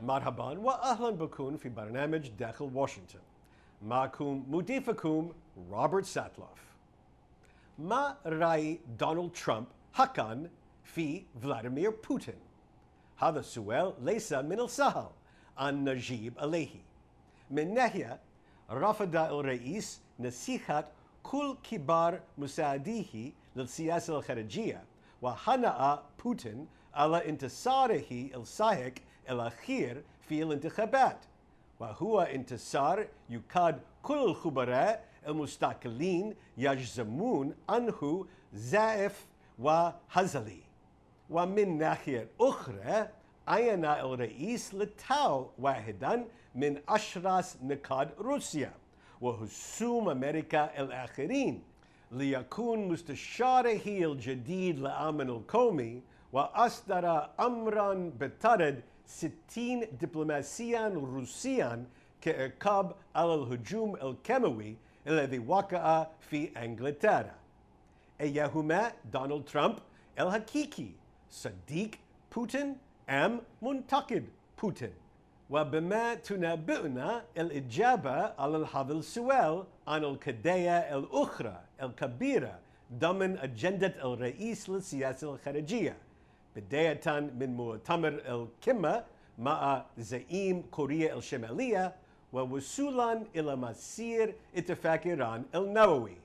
مرحبا وأهلا بكم في برنامج داخل واشنطن. معكم مضيفكم روبرت ساتلوف. ما رأي دونالد ترامب حقا في فلاديمير بوتين؟ هذا السؤال ليس من السهل أن نجيب عليه. من ناحية رفض الرئيس نصيحة كل كبار مساعديه للسياسة الخارجية، وهنأ بوتين على انتصاره الساحق الأخير في الانتخابات، وهو انتصار يكاد كل الخبراء المستقلين يجزمون أنه زائف وهزلي. ومن ناحية أخرى عين الرئيس للتو واحدا من أشرس نقاط روسيا وهجوم أمريكا الآخرين ليكون مستشاره الجديد للأمن القومي، وأصدر أمرا بطرد 60 دبلوماسيا روسيا كعقاب على الهجوم الكيماوي الذي وقع في إنجلترا. أيهما دونالد ترامب الحقيقي، صديق بوتين أم منتقد بوتين؟ وبما تنبئنا الإجابة على هذا السؤال عن القضايا الأخرى الكبيرة ضمن أجندة الرئيس للسياسة الخارجية، بداية من مؤتمر القمة مع زعيم كوريا الشمالية ووصولا إلى مصير اتفاق إيران النووي.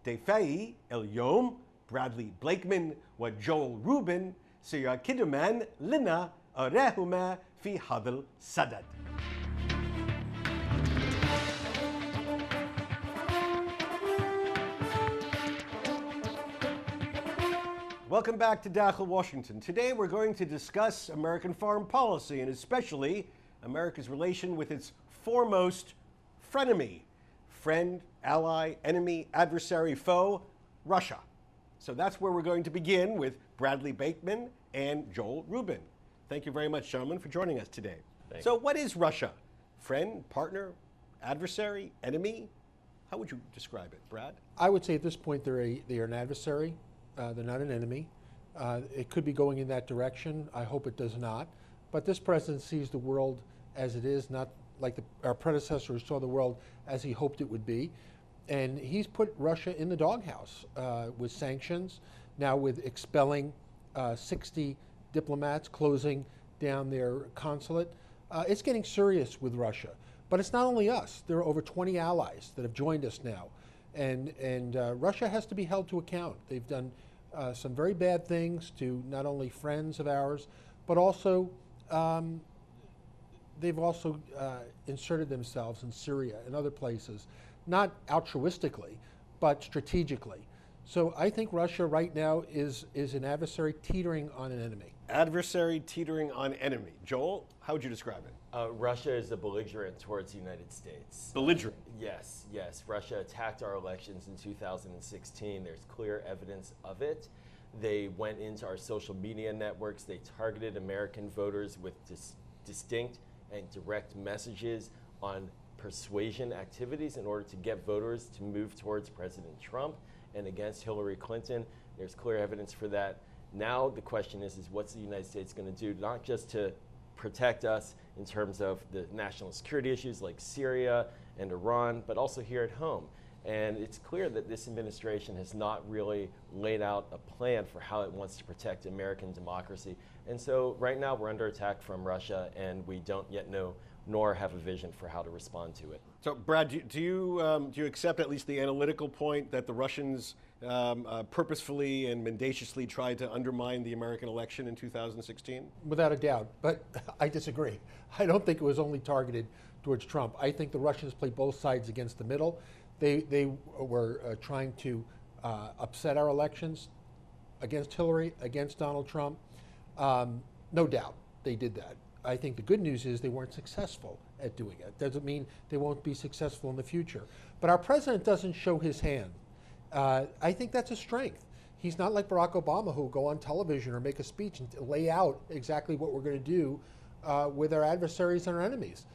ضيفي اليوم برادلي بليكمان وجول روبن سيقدمان لنا آراءهما في هذا الصدد. Welcome back to Dakhel, Washington. Today we're going to discuss American foreign policy and especially America's relation with its foremost frenemy, friend, ally, enemy, adversary, foe, Russia. So that's where we're going to begin with Bradley Bateman and Joel Rubin. Thank you very much, gentlemen, for joining us today. So what is Russia? Friend, partner, adversary, enemy? How would you describe it, Brad? I would say at this point they're an adversary. They're not an enemy. It could be going in that direction. I hope it does not. But this president sees the world as it is, not like our predecessors saw the world as he hoped it would be. And he's put Russia in the doghouse with sanctions, now with expelling 60 diplomats, closing down their consulate. It's getting serious with Russia. But it's not only us. There are over 20 allies that have joined us now. And Russia has to be held to account. They've done some very bad things to not only friends of ours, but also they've also inserted themselves in Syria and other places, not altruistically, but strategically. So I think Russia right now is an adversary teetering on an enemy. Adversary teetering on enemy. Joel, how would you describe it? Russia is a belligerent towards the United States. Belligerent? Yes. Russia attacked our elections in 2016. There's clear evidence of it. They went into our social media networks. They targeted American voters with distinct and direct messages on persuasion activities in order to get voters to move towards President Trump and against Hillary Clinton. There's clear evidence for that. Now the question is what's the United States going to do, not just to protect us in terms of the national security issues like Syria and Iran, but also here at home. And it's clear that this administration has not really laid out a plan for how it wants to protect American democracy. And so right now we're under attack from Russia, and we don't yet know nor have a vision for how to respond to it. So, Brad, do you accept at least the analytical point that the Russians purposefully and mendaciously tried to undermine the American election in 2016? Without a doubt, but I disagree. I don't think it was only targeted towards Trump. I think the Russians played both sides against the middle. They were trying to upset our elections against Hillary, against Donald Trump. No doubt they did that. I think the good news is they weren't successful at doing it. Doesn't mean they won't be successful in the future. But our president doesn't show his hand. I think that's a strength. He's not like Barack Obama, who will go on television or make a speech and lay out exactly what we're going to do with our adversaries and our enemies.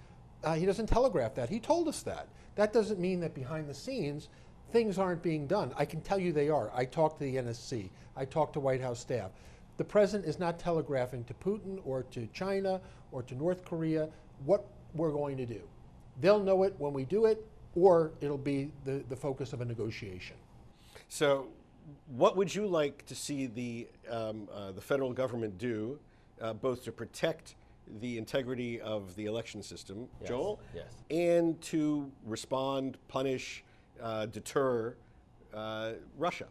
He doesn't telegraph that. He told us that. That doesn't mean that behind the scenes things aren't being done. I can tell you they are. I talked to the NSC. I talked to White House staff. The president is not telegraphing to Putin or to China or to North Korea what we're going to do. They'll know it when we do it, or it'll be the focus of a negotiation. So, what would you like to see the federal government do, both to protect the integrity of the election system, Yes. Joel, Yes. and to respond, punish, deter Russia?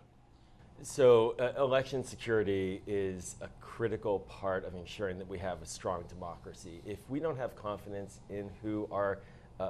So election security is a critical part of ensuring that we have a strong democracy. If we don't have confidence in who our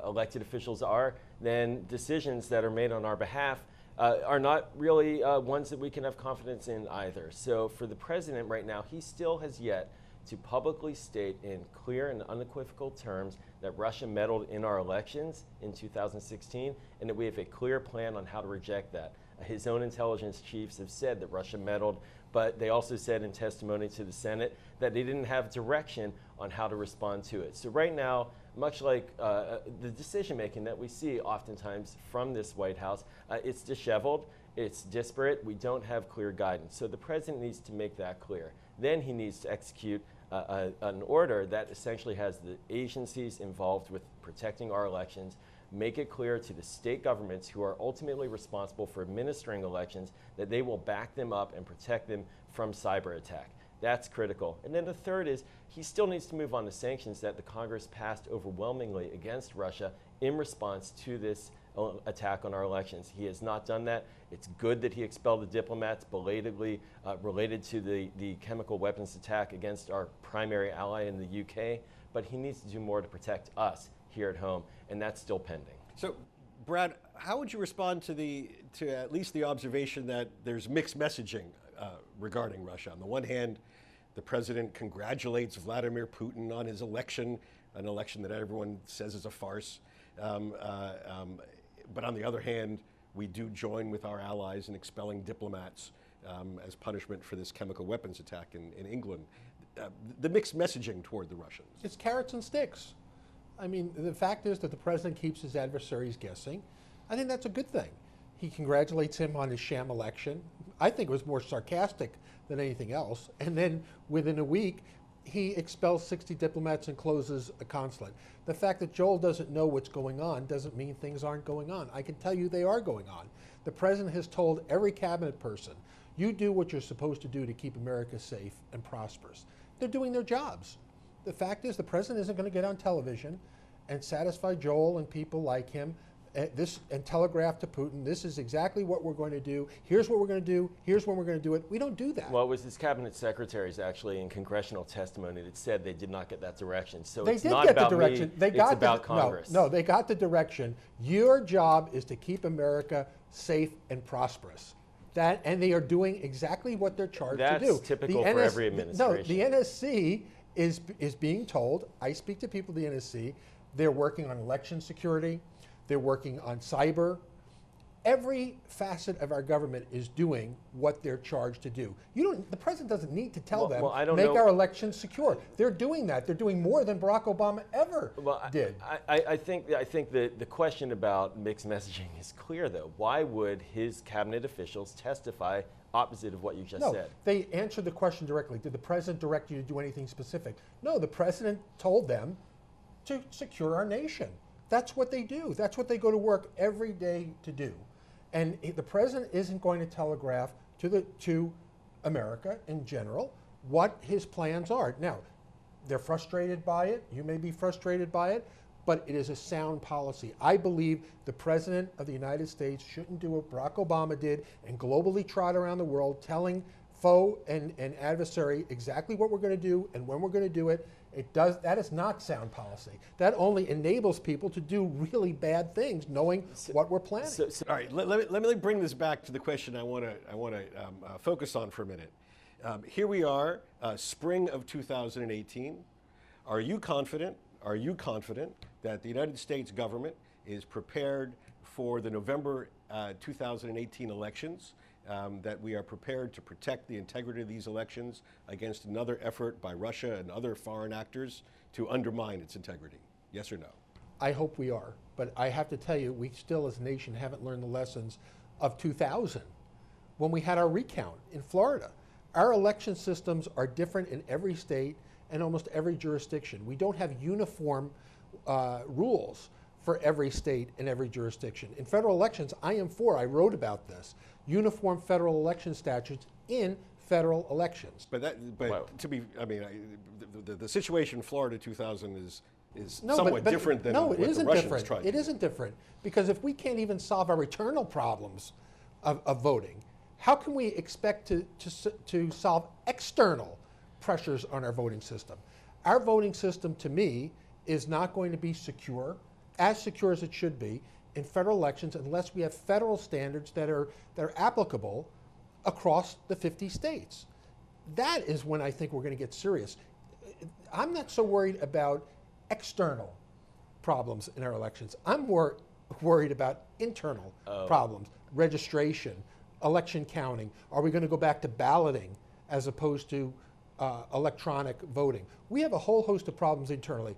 elected officials are, then decisions that are made on our behalf are not really ones that we can have confidence in either. So for the president right now, he still has yet to publicly state in clear and unequivocal terms that Russia meddled in our elections in 2016, and that we have a clear plan on how to reject that. His own intelligence chiefs have said that Russia meddled, but they also said in testimony to the Senate that they didn't have direction on how to respond to it. So right now, much like the decision making that we see oftentimes from this White House, it's disheveled, it's disparate, we don't have clear guidance. So the president needs to make that clear. Then he needs to execute an order that essentially has the agencies involved with protecting our elections, make it clear to the state governments who are ultimately responsible for administering elections that they will back them up and protect them from cyber attack. That's critical. And then the third is he still needs to move on the sanctions that the Congress passed overwhelmingly against Russia in response to this attack on our elections. He has not done that. It's good that he expelled the diplomats belatedly related to the chemical weapons attack against our primary ally in the UK, but he needs to do more to protect us here at home, and that's still pending. So, Brad, how would you respond to at least the observation that there's mixed messaging regarding Russia? On the one hand, the president congratulates Vladimir Putin on his election, an election that everyone says is a farce. But on the other hand, we do join with our allies in expelling diplomats as punishment for this chemical weapons attack in England. The mixed messaging toward the Russians. It's carrots and sticks. I mean, the fact is that the president keeps his adversaries guessing. I think that's a good thing. He congratulates him on his sham election. I think it was more sarcastic than anything else. And then within a week, he expels 60 diplomats and closes a consulate. The fact that Joel doesn't know what's going on doesn't mean things aren't going on. I can tell you they are going on. The president has told every cabinet person, you do what you're supposed to do to keep America safe and prosperous. They're doing their jobs. The fact is the president isn't going to get on television and satisfy Joel and people like him and telegraph to Putin, this is exactly what we're going to do, here's what we're going to do, here's when we're going to do it. We don't do that. Well, it was his cabinet secretaries actually in congressional testimony that said they did not get that direction. So they it's did not get about the direction. me, it's about Congress. No, they got the direction. Your job is to keep America safe and prosperous. And they are doing exactly what they're charged to do. That's typical for every administration. No, the NSC is being told, I speak to people at the NSC, they're working on election security, they're working on cyber. Every facet of our government is doing what they're charged to do. The president doesn't need to tell them, I don't make know. our elections secure. They're doing that. They're doing more than Barack Obama ever did. I think that the question about mixed messaging is clear, though. Why would his cabinet officials testify opposite of what you just said? They answered the question directly. Did the president direct you to do anything specific? No, the president told them to secure our nation. That's what they do. That's what they go to work every day to do. And the president isn't going to telegraph to America in general what his plans are. Now, they're frustrated by it. You may be frustrated by it, but it is a sound policy. I believe the president of the United States shouldn't do what Barack Obama did and globally trot around the world telling foe and adversary exactly what we're going to do and when we're going to do it. That is not sound policy. That only enables people to do really bad things, knowing what we're planning. All right, let me bring this back to the question I want to focus on for a minute. Here we are, spring of 2018. Are you confident that the United States government is prepared for the November 2018 elections? That we are prepared to protect the integrity of these elections against another effort by Russia and other foreign actors to undermine its integrity? Yes or no? I hope we are. But I have to tell you, we still as a nation haven't learned the lessons of 2000 when we had our recount in Florida. Our election systems are different in every state and almost every jurisdiction. We don't have uniform rules for every state and every jurisdiction. In federal elections, I wrote about this, uniform federal election statutes in federal elections. But Wow. to be, I mean, the situation in Florida 2000 is No, somewhat but different than no, what it the isn't Russians different. tried. It isn't different because if we can't even solve our internal problems of voting, how can we expect to solve external pressures on our voting system? Our voting system, to me, is not going to be secure as it should be in federal elections unless we have federal standards that are applicable across the 50 states. That is when I think we're going to get serious. I'm not so worried about external problems in our elections. I'm more worried about internal problems, registration, election counting. Are we going to go back to balloting as opposed to electronic voting? We have a whole host of problems internally.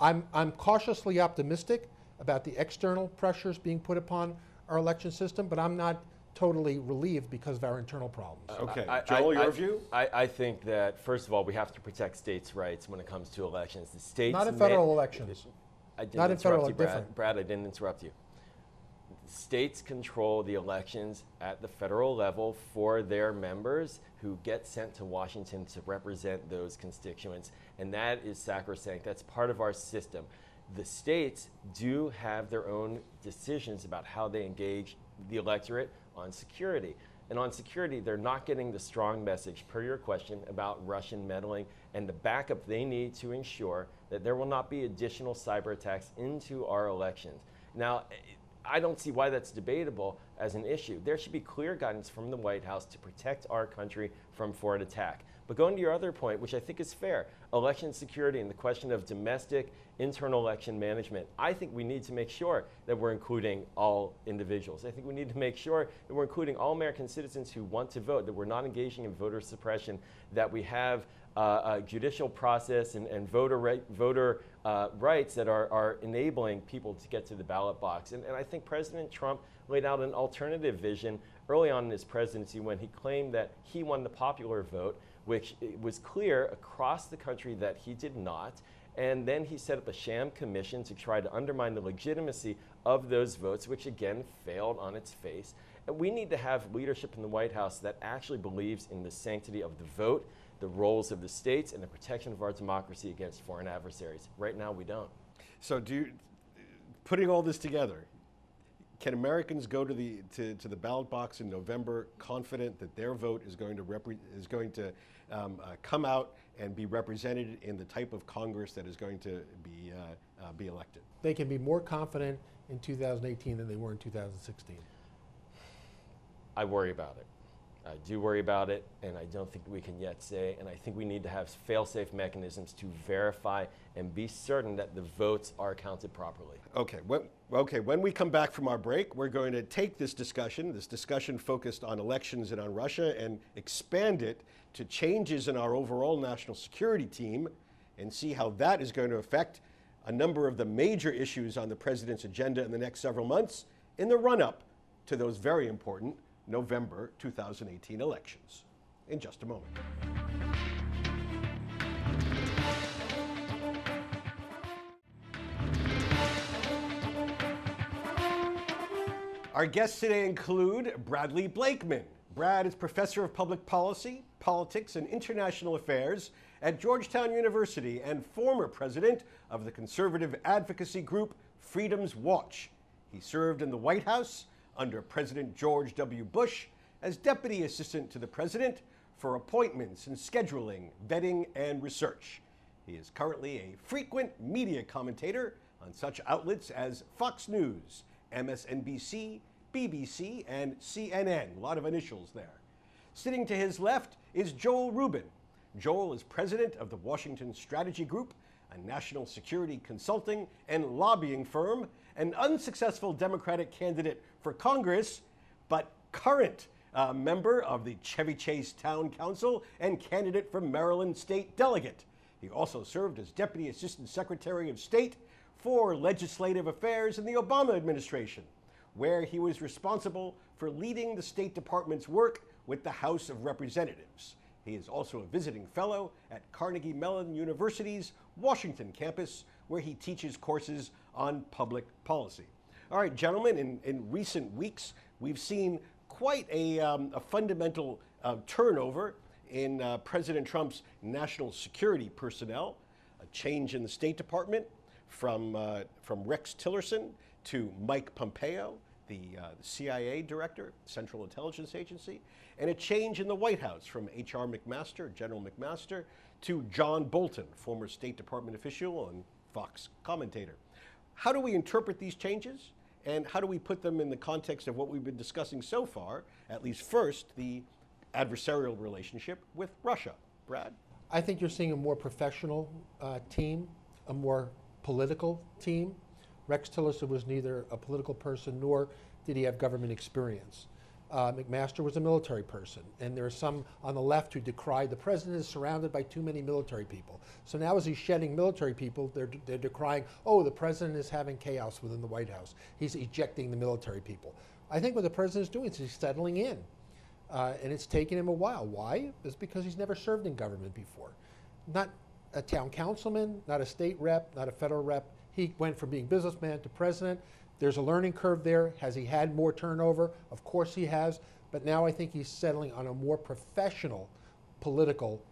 I'm cautiously optimistic about the external pressures being put upon our election system, but I'm not totally relieved because of our internal problems. Okay, Joel, your view? I think that, first of all, we have to protect states' rights when it comes to elections. The states Not in federal elections. I didn't Not in interrupt federal, you, Brad. different. Brad, I didn't interrupt you. States control the elections at the federal level for their members who get sent to Washington to represent those constituents, and that is sacrosanct. That's part of our system. The states do have their own decisions about how they engage the electorate on security. And on security, they're not getting the strong message, per your question, about Russian meddling and the backup they need to ensure that there will not be additional cyber attacks into our elections. Now, I don't see why that's debatable as an issue. There should be clear guidance from the White House to protect our country from foreign attack. But going to your other point, which I think is fair, election security and the question of domestic internal election management, I think we need to make sure that we're including all individuals. I think we need to make sure that we're including all American citizens who want to vote, that we're not engaging in voter suppression, that we have a judicial process and voter rights that are enabling people to get to the ballot box. And I think President Trump laid out an alternative vision early on in his presidency when he claimed that he won the popular vote, which it was clear across the country that he did not. And then he set up a sham commission to try to undermine the legitimacy of those votes, which again failed on its face. And we need to have leadership in the White House that actually believes in the sanctity of the vote, the roles of the states, and the protection of our democracy against foreign adversaries. Right now, we don't. So, putting all this together, can Americans go to the ballot box in November confident that their vote is going to come out and be represented in the type of Congress that is going to be elected? They can be more confident in 2018 than they were in 2016. I worry about it. I do worry about it, and I don't think we can yet say, and I think we need to have fail-safe mechanisms to verify and be certain that the votes are counted properly. Okay, when we come back from our break, we're going to take this discussion focused on elections and on Russia, and expand it to changes in our overall national security team, and see how that is going to affect a number of the major issues on the president's agenda in the next several months in the run-up to those very important November 2018 elections. In just a moment. Our guests today include Bradley Blakeman. Brad is professor of public policy, politics, and international affairs at Georgetown University and former president of the conservative advocacy group Freedom's Watch. He served in the White House under President George W. Bush as Deputy Assistant to the President for appointments and scheduling, vetting, and research. He is currently a frequent media commentator on such outlets as Fox News, MSNBC, BBC, and CNN. A lot of initials there. Sitting to his left is Joel Rubin. Joel is president of the Washington Strategy Group, a national security consulting and lobbying firm, an unsuccessful Democratic candidate for Congress, but current member of the Chevy Chase Town Council and candidate for Maryland State Delegate. He also served as Deputy Assistant Secretary of State for Legislative Affairs in the Obama administration, where he was responsible for leading the State Department's work with the House of Representatives. He is also a visiting fellow at Carnegie Mellon University's Washington campus, where he teaches courses on public policy. All right, gentlemen, in recent weeks, we've seen quite a fundamental turnover in President Trump's national security personnel, a change in the State Department from Rex Tillerson to Mike Pompeo, the CIA director, Central Intelligence Agency, and a change in the White House from H.R. McMaster, General McMaster, to John Bolton, former State Department official and Fox commentator. How do we interpret these changes, and how do we put them in the context of what we've been discussing so far, at least first, the adversarial relationship with Russia? Brad? I think you're seeing a more professional team, a more political team. Rex Tillerson was neither a political person nor did he have government experience. McMaster was a military person, and there are some on the left who decry the president is surrounded by too many military people. So now as he's shedding military people, they're decrying, oh, the president is having chaos within the White House. He's ejecting the military people. I think what the president is doing is he's settling in, and it's taken him a while. Why? It's because he's never served in government before. Not a town councilman, not a state rep, not a federal rep. He went from being businessman to president. There's a learning curve there. Has he had more turnover? Of course he has. But now I think he's settling on a more professional political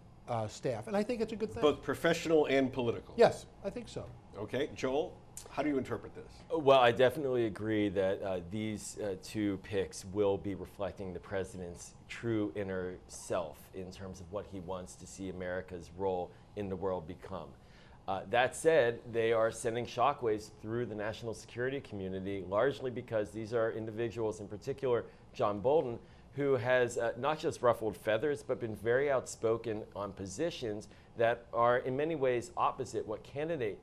staff. And I think it's a good thing. Both professional and political? Yes, I think so. Okay. Joel, how do you interpret this? Well, I definitely agree that these two picks will be reflecting the president's true inner self in terms of what he wants to see America's role in the world become. That said, they are sending shockwaves through the national security community, largely because these are individuals, in particular John Bolton, who has not just ruffled feathers, but been very outspoken on positions that are in many ways opposite what candidate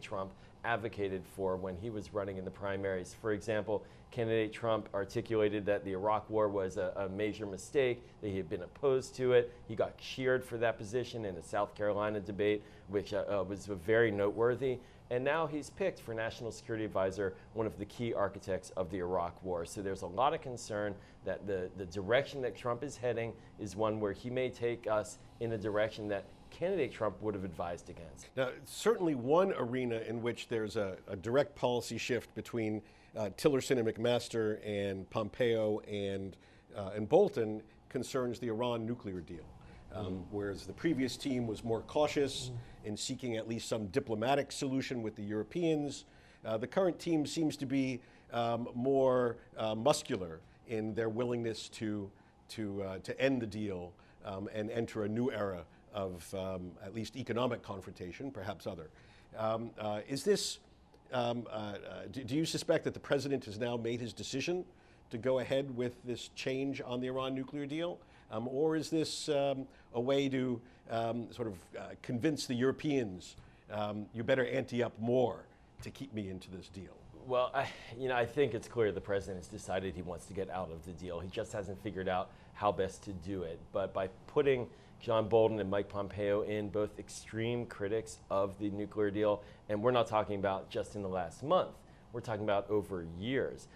Trump advocated for when he was running in the primaries. For example, candidate Trump articulated that the Iraq War was a major mistake, that he had been opposed to it. He got cheered for that position in the South Carolina debate, which was very noteworthy. And now he's picked for National Security Advisor, one of the key architects of the Iraq War. So there's a lot of concern that the direction that Trump is heading is one where he may take us in a direction that candidate Trump would have advised against. Now, certainly one arena in which there's a direct policy shift between Tillerson and McMaster and Pompeo and Bolton concerns the Iran nuclear deal. Whereas the previous team was more cautious in seeking at least some diplomatic solution with the Europeans, the current team seems to be more muscular in their willingness to end the deal and enter a new era of at least economic confrontation, perhaps other. Is this, do you suspect that the president has now made his decision to go ahead with this change on the Iran nuclear deal? Or is this a way to sort of convince the Europeans, you better ante up more to keep me into this deal? Well, I think it's clear the president has decided he wants to get out of the deal. He just hasn't figured out how best to do it. But by putting John Bolton and Mike Pompeo in, both extreme critics of the nuclear deal, and we're not talking about just in the last month, we're talking about over years,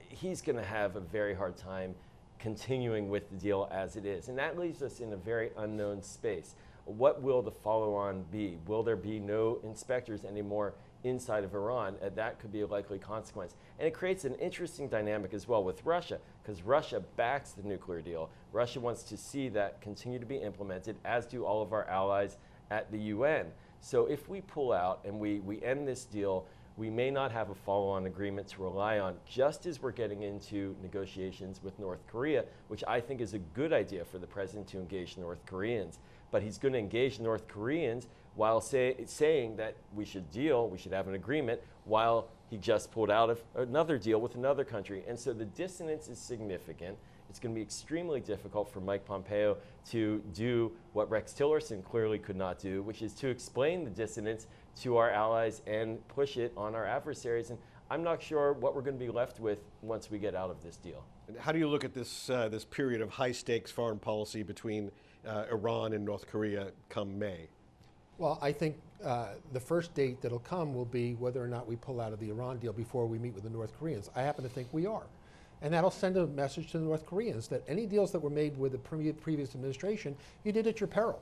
he's going to have a very hard time continuing with the deal as it is. And that leaves us in a very unknown space. What will the follow-on be? Will there be no inspectors anymore inside of Iran? That could be a likely consequence. And it creates an interesting dynamic as well with Russia, because Russia backs the nuclear deal. Russia wants to see that continue to be implemented, as do all of our allies at the UN. So if we pull out and we end this deal, we may not have a follow-on agreement to rely on, just as we're getting into negotiations with North Korea, which I think is a good idea for the president to engage North Koreans. But he's going to engage North Koreans while saying that we should have an agreement, while he just pulled out of another deal with another country. And so the dissonance is significant. It's going to be extremely difficult for Mike Pompeo to do what Rex Tillerson clearly could not do, which is to explain the dissonance to our allies and push it on our adversaries. And I'm not sure what we're going to be left with once we get out of this deal. And how do you look at this this period of high-stakes foreign policy between Iran and North Korea come May? Well, I think the first date that'll come will be whether or not we pull out of the Iran deal before we meet with the North Koreans. I happen to think we are. And that'll send a message to the North Koreans that any deals that were made with the previous administration, you did at your peril.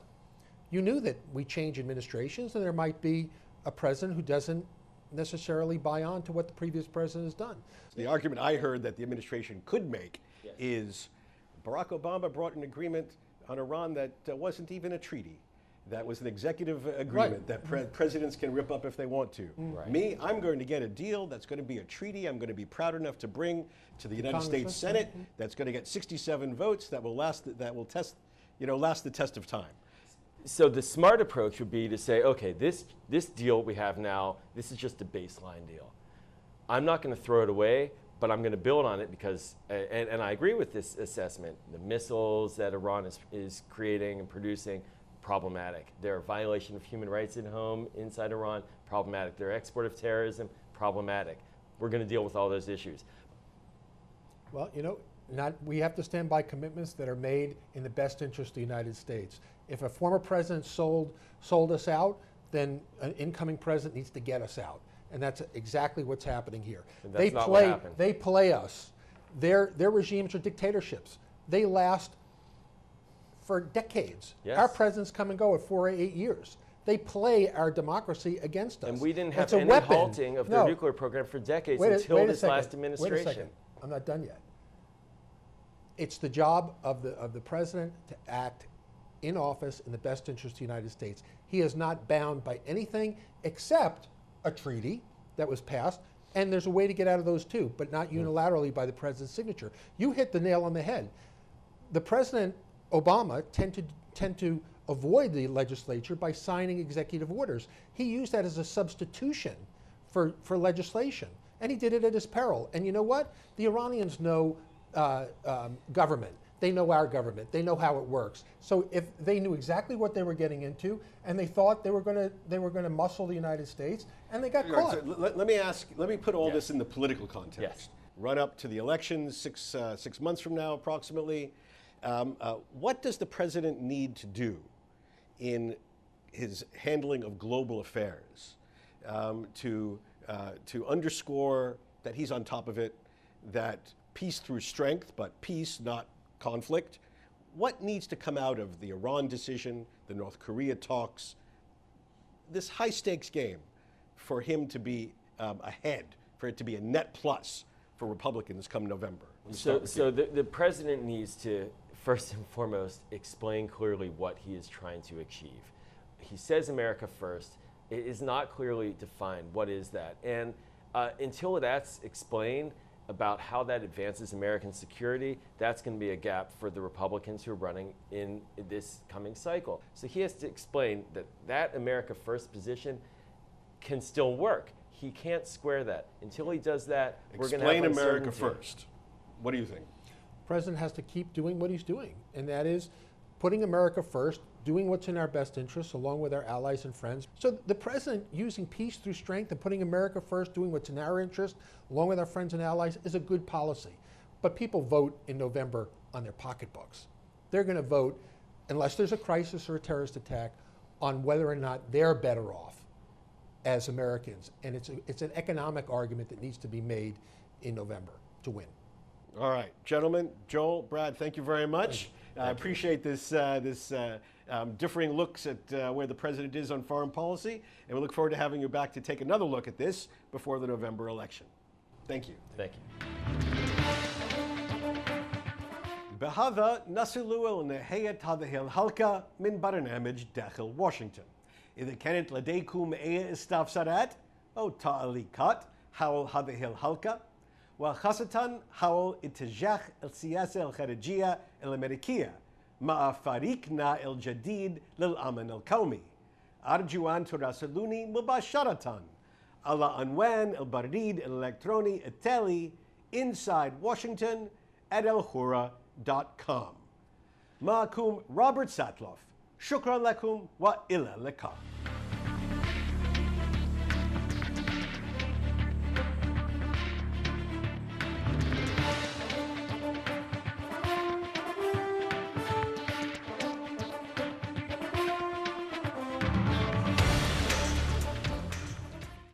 You knew that we change administrations and there might be a president who doesn't necessarily buy on to what the previous president has done. The argument I heard that the administration could make is Barack Obama brought an agreement on Iran that wasn't even a treaty. That was an executive agreement that presidents can rip up if they want to. Me, I'm going to get a deal that's going to be a treaty I'm going to be proud enough to bring to the United States Senate that's going to get 67 votes that will last the test of time. So the smart approach would be to say, okay, this deal we have now, this is just a baseline deal. I'm not going to throw it away, but I'm going to build on it because, and I agree with this assessment, the missiles that Iran is creating and producing, problematic. Their violation of human rights at home inside Iran, problematic. Their export of terrorism, problematic. We're going to deal with all those issues. Well, you know, we have to stand by commitments that are made in the best interest of the United States. If a former president sold us out, then an incoming president needs to get us out. And that's exactly what's happening here. They play us. Their regimes are dictatorships. They last for decades. Yes. Our presidents come and go at 4 or 8 years. They play our democracy against us. And we didn't have any halting of their nuclear program for decades until this last administration. Wait a second. I'm not done yet. It's the job of the president to act in office in the best interest of the United States. He is not bound by anything except a treaty that was passed, and there's a way to get out of those too, but not unilaterally by the president's signature. You hit the nail on the head. The President Obama tend to avoid the legislature by signing executive orders. He used that as a substitution for legislation, and he did it at his peril. And you know what? The Iranians know government. They know our government. They know how it works. So if they knew exactly what they were getting into, and they thought they were going to muscle the United States, and they got caught. So let me put all this in the political context. Yes. Run up to the elections, six months from now, approximately. What does the president need to do in his handling of global affairs to underscore that he's on top of it, that peace through strength, but peace, not conflict? What needs to come out of the Iran decision, the North Korea talks, this high stakes game for him to be ahead, for it to be a net plus for Republicans come November? So the president needs to, first and foremost, explain clearly what he is trying to achieve. He says America first. It is not clearly defined. What is that? And until that's explained about how that advances American security, that's going to be a gap for the Republicans who are running in this coming cycle. So he has to explain that America first position can still work. He can't square that. Until he does that, we're going to have uncertainty. Explain America first. What do you think? The president has to keep doing what he's doing, and that is putting America first, doing what's in our best interests along with our allies and friends. So the president using peace through strength and putting America first, doing what's in our interest along with our friends and allies is a good policy. But people vote in November on their pocketbooks. They're going to vote, unless there's a crisis or a terrorist attack, on whether or not they're better off as Americans. And it's an economic argument that needs to be made in November to win. All right, gentlemen, Joel, Brad, thank you very much. I appreciate this differing looks at where the president is on foreign policy, and we look forward to having you back to take another look at this before the November election. Thank you. Thank you. بهذا نصل إلى نهاية هذه الحلقة من برنامج داخل واشنطن. إذا كانت لديكم أي استفسارات أو تعليقات حول هذه الحلقة، وخاصة حول اتجاه السياسة الخارجية الأمريكية مع فريقنا الجديد للأمن القومي، أرجو أن تراسلوني مباشرة على عنوان البريد الإلكتروني التالي insidewashington@alhura.com. معكم روبرت ساتلوف. شكرا لكم وإلى اللقاء.